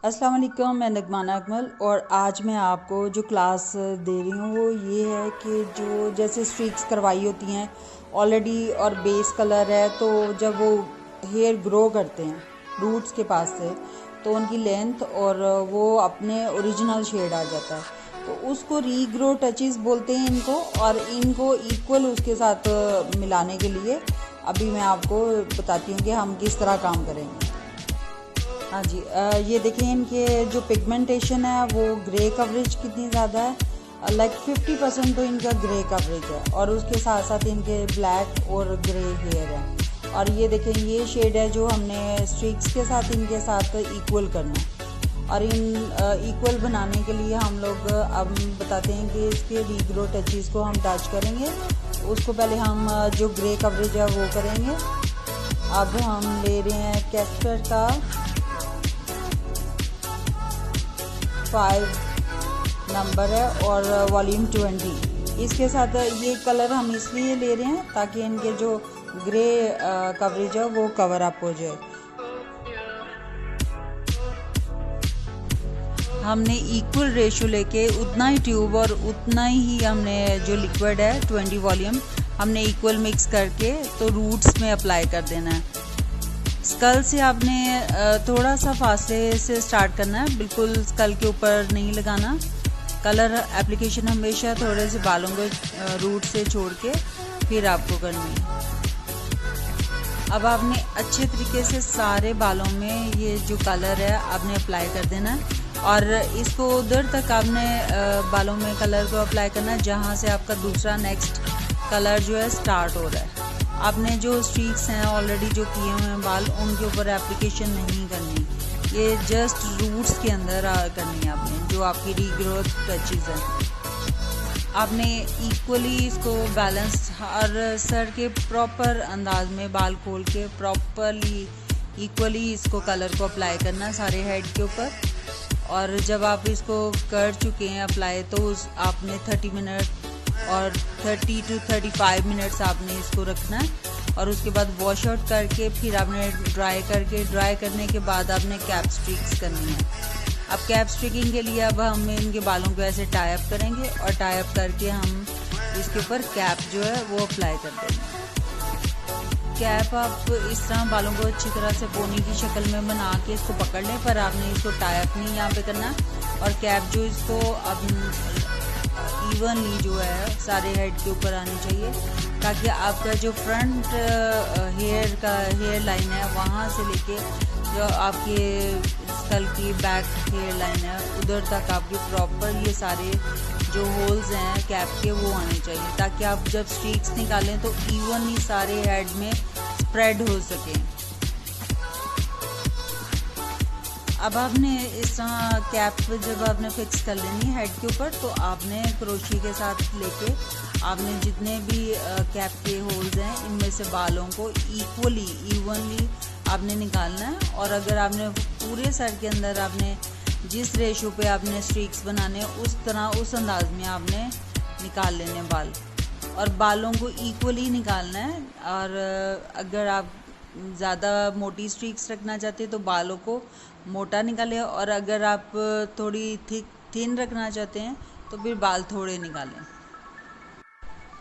अस्सलाम वालेकुम, मैं नगमाना अकमल। और आज मैं आपको जो क्लास दे रही हूँ वो ये है कि जो जैसे स्ट्रीक्स करवाई होती हैं ऑलरेडी और बेस कलर है, तो जब वो हेयर ग्रो करते हैं रूट्स के पास से तो उनकी लेंथ और वो अपने ओरिजिनल शेड आ जाता है, तो उसको रीग्रो टचेस बोलते हैं इनको। और इनको इक्वल उसके साथ मिलाने के लिए अभी मैं आपको बताती हूँ कि हम किस तरह काम करेंगे। हाँ जी, ये देखिए इनके जो पिगमेंटेशन है वो ग्रे कवरेज कितनी ज़्यादा है, लाइक 50% तो इनका ग्रे कवरेज है, और उसके साथ साथ इनके ब्लैक और ग्रे हेयर है। और ये देखें ये शेड है जो हमने स्ट्रीक्स के साथ इनके साथ इक्वल करना है। और इन इक्वल बनाने के लिए हम लोग अब बताते हैं कि इसके रीग्रो टचेस को हम टच करेंगे। उसको पहले हम जो ग्रे कवरेज है वो करेंगे। अब हम ले रहे हैं कैस्टर का 5 नंबर है और वॉल्यूम 20। इसके साथ ये कलर हम इसलिए ले रहे हैं ताकि इनके जो ग्रे कवरेज है वो कवर अप हो जाए। हमने इक्वल रेशो लेके उतना ही ट्यूब और उतना ही हमने जो लिक्विड है 20 वॉल्यूम हमने इक्वल मिक्स करके तो रूट्स में अप्लाई कर देना है। स्कल से आपने थोड़ा सा फासले से स्टार्ट करना है, बिल्कुल स्कल के ऊपर नहीं लगाना। कलर एप्लीकेशन हमेशा थोड़े से बालों के रूट से छोड़ के फिर आपको करनी है। अब आपने अच्छे तरीके से सारे बालों में ये जो कलर है आपने अप्लाई कर देना है, और इसको उधर तक आपने बालों में कलर को अप्लाई करना है जहाँ से आपका दूसरा नेक्स्ट कलर जो है स्टार्ट हो रहा है। आपने जो स्ट्रीक्स हैं ऑलरेडी जो किए हुए हैं बाल, उनके ऊपर एप्लीकेशन नहीं करनी, ये जस्ट रूट्स के अंदर करनी है आपने, जो आपकी रीग्रोथ टचेस हैं। आपने इक्वली इसको बैलेंस हर सर के प्रॉपर अंदाज में बाल खोल के प्रॉपरली इक्वली इसको कलर को अप्लाई करना सारे हेड के ऊपर। और जब आप इसको कर चुके हैं अप्लाई तो आपने 30 मिनट और 30 to 35 मिनट्स आपने इसको रखना है, और उसके बाद वॉश आउट करके फिर आपने ड्राई करने के बाद आपने कैप स्ट्रीक्स करनी है। अब कैप स्ट्रिकिंग के लिए अब हम इनके बालों को ऐसे टाई अप करेंगे और टाई अप करके हम इसके ऊपर कैप जो है वो अप्लाई कर देंगे। कैप आप इस तरह बालों को अच्छी तरह से पोनी की शक्ल में बना के इसको पकड़ लें, पर आपने इसको टाई अप नहीं यहाँ पे करना। और कैप जो इसको अब इवनली जो है सारे हेड के ऊपर आनी चाहिए, ताकि आपका जो फ्रंट हेयर लाइन है वहाँ से लेके जो आपके स्कल की बैक हेयर लाइन है उधर तक आपकी प्रॉपर ये सारे जो होल्स हैं कैप के वो आने चाहिए, ताकि आप जब स्ट्रीक्स निकालें तो इवनली सारे हेड में स्प्रेड हो सके। अब आपने इस तरह कैप जब आपने फिक्स कर लेनी है हेड के ऊपर, तो आपने क्रोशी के साथ लेके आपने जितने भी कैप के होल्स हैं इनमें से बालों को इवनली आपने निकालना है। और अगर आपने पूरे सर के अंदर आपने जिस रेशो पे आपने स्ट्रीक्स बनाने उस तरह उस अंदाज में आपने निकाल लेने बाल, और बालों को इक्वली निकालना है। और अगर आप ज़्यादा मोटी स्ट्रीक्स रखना चाहते हैं तो बालों को मोटा निकालें, और अगर आप थोड़ी थिन रखना चाहते हैं तो फिर बाल थोड़े निकालें।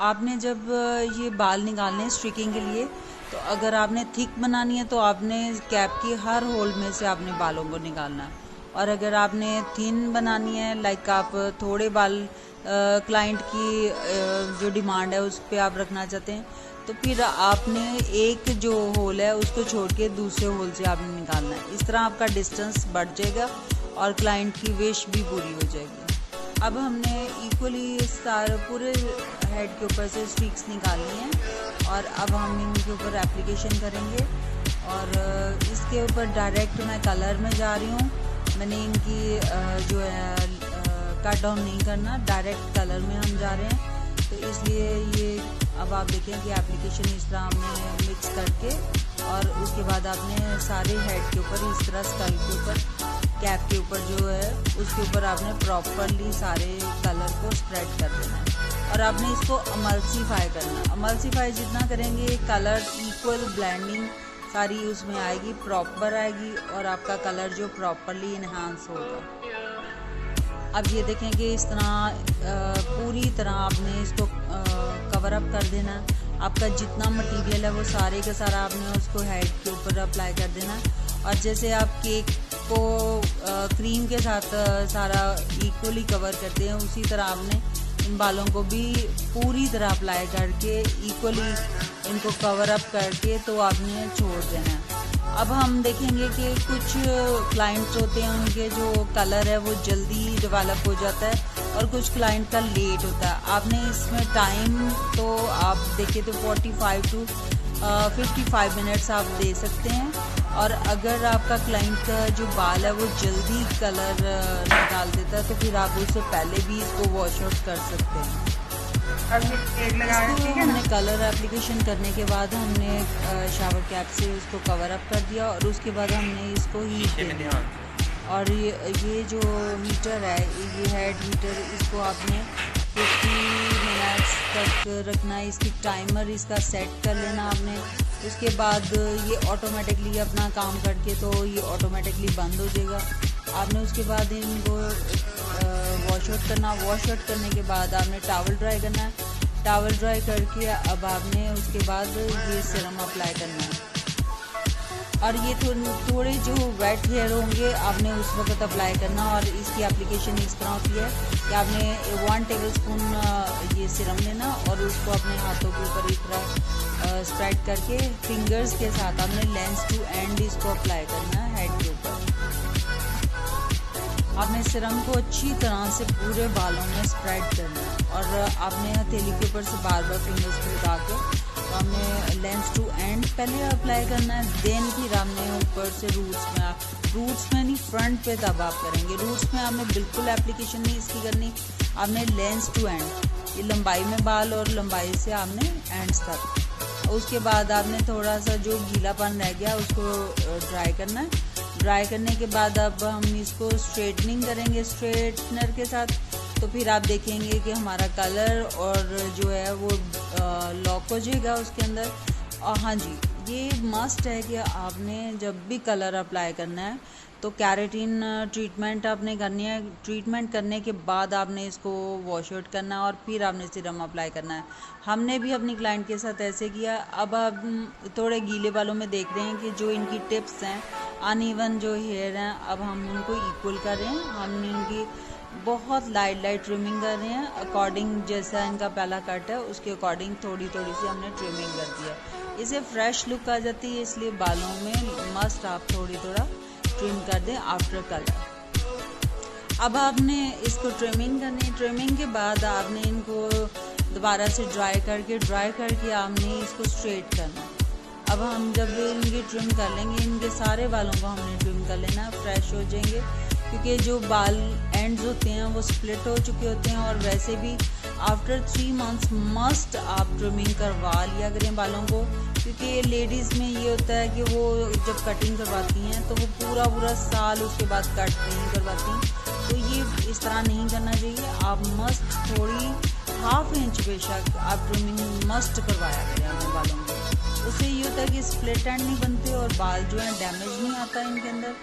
आपने जब ये बाल निकालने स्ट्रिकिंग के लिए, तो अगर आपने थिक बनानी है तो आपने कैप की हर होल में से आपने बालों को निकालना है। और अगर आपने थिन बनानी है, लाइक आप थोड़े बाल क्लाइंट की जो डिमांड है उस पर आप रखना चाहते हैं, तो फिर आपने एक जो होल है उसको छोड़ के दूसरे होल से आपने निकालना है। इस तरह आपका डिस्टेंस बढ़ जाएगा और क्लाइंट की विश भी पूरी हो जाएगी। अब हमने इक्वली सारे पूरे हेड के ऊपर से स्ट्रीक्स निकालनी है, और अब हम इनके ऊपर एप्लीकेशन करेंगे। और इसके ऊपर डायरेक्ट मैं कलर में जा रही हूँ, मैंने इनकी जो है कट डाउन नहीं करना, डायरेक्ट कलर में हम जा रहे हैं। तो इसलिए ये अब आप देखें कि एप्लीकेशन इस तरह हमने मिक्स करके, और उसके बाद आपने सारे हेड के ऊपर इस तरह स्कल के ऊपर कैप के ऊपर जो है उसके ऊपर आपने प्रॉपरली सारे कलर को स्प्रेड कर देना है। और आपने इसको अमल्सीफाई करना, अमल्सीफाई जितना करेंगे कलर इक्वल ब्लेंडिंग सारी उसमें आएगी, प्रॉपर आएगी और आपका कलर जो प्रॉपरली इन्हांस होगा। अब ये देखें कि इस तरह पूरी तरह आपने इसको कवर अप कर देना। आपका जितना मटेरियल है वो सारे का सारा आपने उसको हेड के ऊपर अप्लाई कर देना। और जैसे आप केक को क्रीम के साथ सारा इक्वली कवर करते हैं, उसी तरह आपने इन बालों को भी पूरी तरह अप्लाई करके इक्वली इनको कवर अप करके तो आपने छोड़ देना है। अब हम देखेंगे कि कुछ क्लाइंट्स होते हैं उनके जो कलर है वो जल्दी डेवलप हो जाता है और कुछ क्लाइंट का लेट होता है। आपने इसमें टाइम तो आप देखें तो 45 to 55 मिनट्स आप दे सकते हैं। और अगर आपका क्लाइंट का जो बाल है वो जल्दी कलर निकाल देता है तो फिर आप उससे पहले भी इसको वॉश आउट कर सकते हैं। इसको हमने कलर एप्लीकेशन करने के बाद हमने शावर कैप से उसको कवर अप कर दिया और उसके बाद हमने इसको हीट दे दिया। और ये जो हीटर है, ये हेड हीटर, इसको आपने 50 मिनट्स तक रखना है। इसकी टाइमर इसका सेट कर लेना आपने। उसके बाद ये ऑटोमेटिकली अपना काम करके तो ये ऑटोमेटिकली बंद हो जाएगा। आपने उसके बाद इनको वॉश आउट करना। वॉश आउट करने के बाद आपने टॉवल ड्राई करना है। टॉवल ड्राई करके अब आपने उसके बाद ये सीरम अप्लाई करना है। और ये थोड़े जो वेट हेयर होंगे आपने उस वक्त अप्लाई करना। और इसकी एप्लीकेशन इस तरह होती है कि आपने 1 टेबलस्पून ये सीरम लेना और उसको अपने हाथों के ऊपर इस तरह स्प्रेड करके फिंगर्स के साथ आपने लेंस टू एंड इसको अप्लाई करना है हेड के ऊपर। आपने सीरम को अच्छी तरह से पूरे बालों में स्प्रेड करना है और आपने हथेली के ऊपर से बार बार फिंगर्स को लगा के तो हमने लेंस टू एंड पहले अप्लाई करना है। देन फिर आपने ऊपर से रूट्स में नहीं, फ्रंट पे तब आप करेंगे। रूट्स में आपने बिल्कुल एप्लीकेशन नहीं इसकी करनी। आपने लेंस टू एंड, ये लंबाई में बाल और लंबाई से आपने एंड्स तक। उसके बाद आपने थोड़ा सा जो गीलापन रह गया उसको ड्राई करना है। ड्राई करने के बाद अब हम इसको स्ट्रेटनिंग करेंगे स्ट्रेटनर के साथ। तो फिर आप देखेंगे कि हमारा कलर और जो है वो लॉक हो जाएगा उसके अंदर। और हाँ जी, ये मस्ट है कि आपने जब भी कलर अप्लाई करना है तो कैरेटिन ट्रीटमेंट आपने करनी है। ट्रीटमेंट करने के बाद आपने इसको वॉश आउट करना है और फिर आपने सीरम अप्लाई करना है। हमने भी अपनी क्लाइंट के साथ ऐसे किया। अब आप थोड़े गीले बालों में देख रहे हैं कि जो इनकी टिप्स हैं, अनइवन जो हेयर हैं, अब हम उनको इक्वल कर रहे हैं। हमने इनकी बहुत लाइट ट्रिमिंग कर रहे हैं अकॉर्डिंग जैसा इनका पहला कट है उसके अकॉर्डिंग थोड़ी सी हमने ट्रिमिंग कर दिया। इससे फ्रेश लुक आ जाती है, इसलिए बालों में मस्ट आप थोड़ा ट्रिम कर दें आफ्टर कलर। अब आपने इसको ट्रिमिंग करनी। ट्रिमिंग के बाद आपने इनको दोबारा से ड्राई करके आपने इसको स्ट्रेट करना। अब हम जब इनकी ट्रिम कर लेंगे, इनके सारे बालों को हमने ट्रिम कर लेना, फ्रेश हो जाएंगे। क्योंकि जो बाल एंड्स होते हैं वो स्प्लिट हो चुके होते हैं। और वैसे भी आफ्टर 3 मंथ्स मस्ट आप ट्रिमिंग करवा लिया करें बालों को। क्योंकि लेडीज़ में ये होता है कि वो जब कटिंग करवाती हैं तो वो पूरा साल उसके बाद कट नहीं करवाती। तो ये इस तरह नहीं करना चाहिए। आप मस्ट थोड़ी 1/2 इंच बेशक आप ट्रिमिंग मस्ट करवाया करें अपने बालों को। उससे ये होता है कि स्प्लिट एंड नहीं बनते और बाल जो है डैमेज नहीं आता इनके अंदर।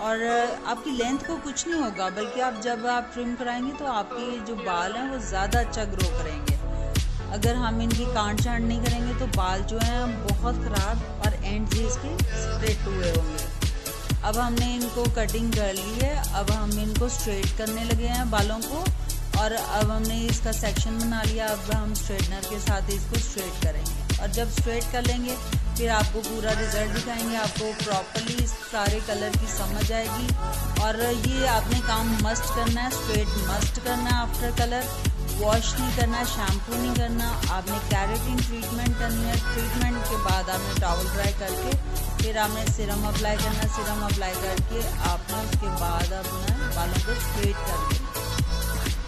और आपकी लेंथ को कुछ नहीं होगा, बल्कि आप जब आप ट्रिम कराएंगे तो आपके जो बाल हैं वो ज़्यादा अच्छा ग्रो करेंगे। अगर हम इनकी काट छांट नहीं करेंगे तो बाल जो हैं बहुत ख़राब और एंड से इसके स्ट्रेट हुए होंगे। अब हमने इनको कटिंग कर ली है। अब हम इनको स्ट्रेट करने लगे हैं बालों को। और अब हमने इसका सेक्शन बना लिया। अब हम स्ट्रेटनर के साथ इसको स्ट्रेट करेंगे और जब स्ट्रेट कर लेंगे फिर आपको पूरा रिजल्ट दिखाएंगे। आपको प्रॉपरली सारे कलर की समझ आएगी। और ये आपने काम मस्ट करना है, स्ट्रेट मस्ट करना है आफ्टर कलर। वॉश नहीं करना, शैम्पू नहीं करना। आपने कैरेटिन ट्रीटमेंट करनी है। ट्रीटमेंट के बाद आपने टॉवल ड्राई करके फिर आपने सीरम अप्लाई करना। सीरम अप्लाई करके आपने उसके बाद अपना बालों को स्ट्रेट कर देना।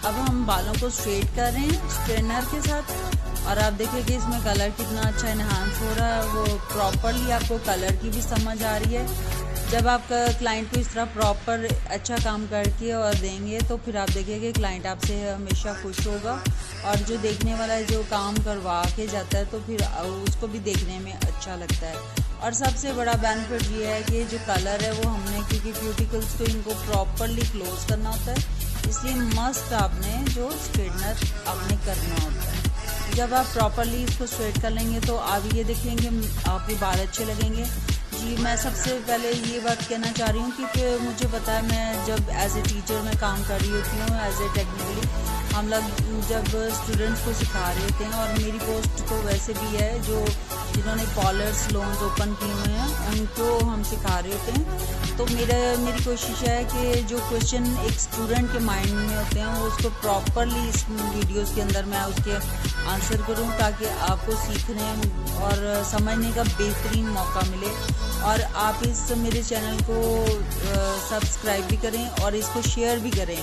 अब हम बालों को स्ट्रेट कर रहे हैं स्ट्रेटनर के साथ। और आप देखिए कि इसमें कलर कितना अच्छा इन्हांस हो रहा है। वो प्रॉपरली आपको कलर की भी समझ आ रही है। जब आप क्लाइंट को इस तरह प्रॉपर अच्छा काम करके और देंगे तो फिर आप देखिए कि क्लाइंट आपसे हमेशा खुश होगा। और जो देखने वाला है जो काम करवा के जाता है तो फिर उसको भी देखने में अच्छा लगता है। और सबसे बड़ा बेनिफिट ये है कि जो कलर है वो हमने, क्योंकि क्यूटिकल्स को इनको प्रॉपरली क्लोज करना होता है, इसलिए मस्ट आपने जो स्ट्रेटनर आपने करना होता है। जब आप प्रॉपरली इसको स्ट्रेट कर लेंगे तो आप ये देखेंगे आपके बाल अच्छे लगेंगे। जी, मैं सबसे पहले ये बात कहना चाह रही हूँ क्योंकि मुझे पता है, मैं जब एज ए टीचर मैं काम कर रही होती हूँ, एज ए टेक्निकली हम लोग जब स्टूडेंट्स को सिखा रहे होते हैं, और मेरी पोस्ट तो वैसे भी है जो जिन्होंने कॉलर्स लोन्स ओपन किए हुए हैं उनको हम सिखा रहे होते हैं। तो मेरी कोशिश है कि जो क्वेश्चन एक स्टूडेंट के माइंड में होते हैं वो उसको प्रॉपरली इस वीडियोस के अंदर मैं उसके आंसर करूं, ताकि आपको सीखने और समझने का बेहतरीन मौका मिले। और आप इस मेरे चैनल को सब्सक्राइब भी करें और इसको शेयर भी करें।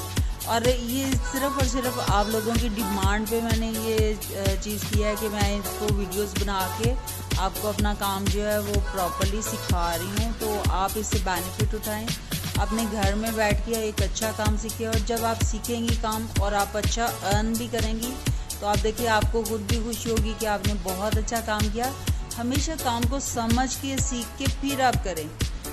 और ये सिर्फ़ और सिर्फ आप लोगों की डिमांड पे मैंने ये चीज़ किया है कि मैं इसको वीडियोस बना के आपको अपना काम जो है वो प्रॉपरली सिखा रही हूँ। तो आप इससे बेनिफिट उठाएं, अपने घर में बैठ के एक अच्छा काम सीखें, और जब आप सीखेंगी काम और आप अच्छा अर्न भी करेंगी तो आप देखिए आपको खुद भी खुशी होगी कि आपने बहुत अच्छा काम किया। हमेशा काम को समझ के सीख के फिर आप करें।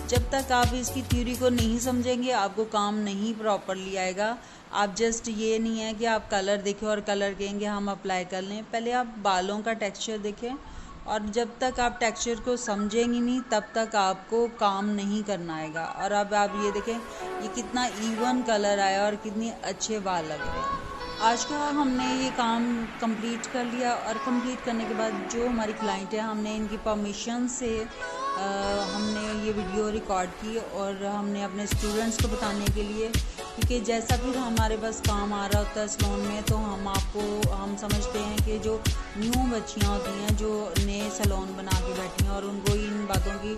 जब तक आप इसकी थ्योरी को नहीं समझेंगे आपको काम नहीं प्रॉपरली आएगा। आप जस्ट ये नहीं है कि आप कलर देखें और कलर कहेंगे हम अप्लाई कर लें, पहले आप बालों का टेक्सचर देखें, और जब तक आप टेक्सचर को समझेंगे नहीं तब तक आपको काम नहीं करना आएगा। और अब आप ये देखें ये कितना इवन कलर आया और कितने अच्छे बाल लग रहे हैं। आज का हमने ये काम कंप्लीट कर लिया, और कंप्लीट करने के बाद जो हमारी क्लाइंट है हमने इनकी परमिशन से हमने ये वीडियो रिकॉर्ड की, और हमने अपने स्टूडेंट्स को बताने के लिए, क्योंकि जैसा फिर हमारे पास काम आ रहा होता है सैलून में, तो हम समझते हैं कि जो न्यू बच्चियां होती हैं जो नए सैलून बना के बैठी हैं और उनको इन बातों की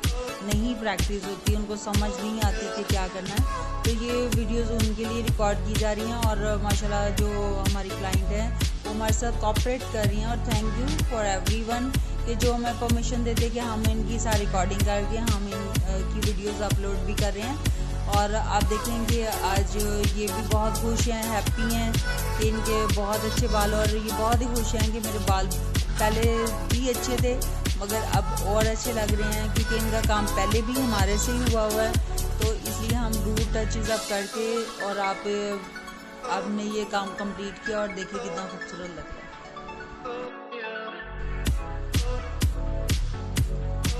नहीं प्रैक्टिस होती, उनको समझ नहीं आती कि क्या करना है, तो ये वीडियोस उनके लिए रिकॉर्ड की जा रही हैं। और माशाल्लाह जो हमारी क्लाइंट है वो हमारे साथ कोऑपरेट कर रही हैं, और थैंक यू फॉर एवरीवन कि जो हमें परमिशन देते कि हम इनकी सारी रिकॉर्डिंग करके हम इनकी वीडियोस अपलोड भी कर रहे हैं। और आप देखेंगे आज ये भी बहुत खुश हैं, हैप्पी हैं कि इनके बहुत अच्छे बाल, और ये बहुत ही खुश हैं कि मेरे बाल पहले भी अच्छे थे मगर अब और अच्छे लग रहे हैं, क्योंकि इनका काम पहले भी हमारे से ही हुआ है। तो इसलिए हम रूट टचेज अप करके और आपने ये काम कंप्लीट किया, और देखिए कितना खूबसूरत लग रहा है।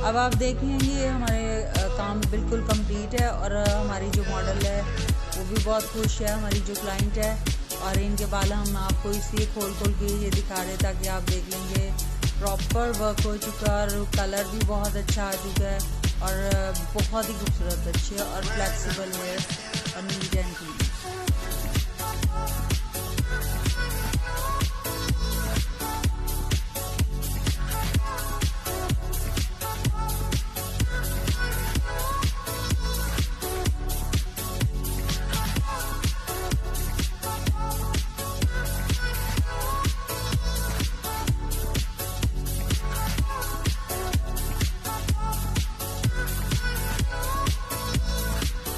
अब आप देखेंगे हमारे काम बिल्कुल कंप्लीट है, और हमारी जो मॉडल है वो भी बहुत खुश है, हमारी जो क्लाइंट है। और इनके बाल हम आपको इसलिए खोल के ये दिखा रहे ताकि आप देख लेंगे प्रॉपर वर्क हो चुका है, और कलर भी बहुत अच्छा आ चुका है, और बहुत ही खूबसूरत अच्छे और फ्लेक्सिबल है और नीट एंड क्लीन।